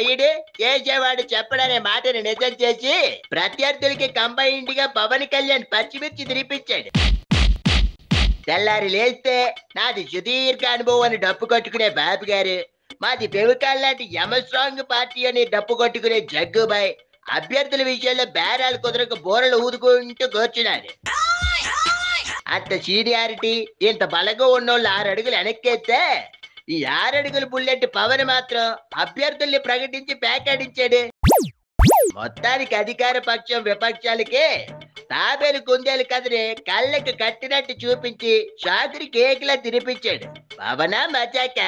చెయ్యడు, చేసేవాడు చెప్పడనే మాటను నిజం చేసి ప్రత్యర్థులకి కంబైన్డ్ గా పవన్ కళ్యాణ్ పచ్చిమిర్చి తినిపించాడు. తెల్లారి లేస్తే నాది సుదీర్ఘ అనుభవం అని డప్పు కొట్టుకునే బాబు గారు, మాది బెవికాల్ లాంటి యమస్ట్రాంగ్ పార్టీ అని డప్పు కొట్టుకునే జగ్గుబాయ్ అభ్యర్థుల విషయంలో బేరాలు కుదరకు బోరలు ఊదుకుంటూ కూర్చున్నారు. అంత సీనియారిటీ, ఇంత బలంగా ఉన్నోళ్ళు 6 అడుగులు వెనక్కేస్తే ఈ 6 అడుగుల బుల్లెట్ పవన్ మాత్రం అభ్యర్థుల్ని ప్రకటించి పేకాడించాడు. మొత్తానికి అధికార పక్షం విపక్షాలకి తాబేలు కుందేలు కథని కళ్ళకి కట్టినట్టు చూపించి షాకురి కేకులా తినిపించాడు. పవనా మజాక.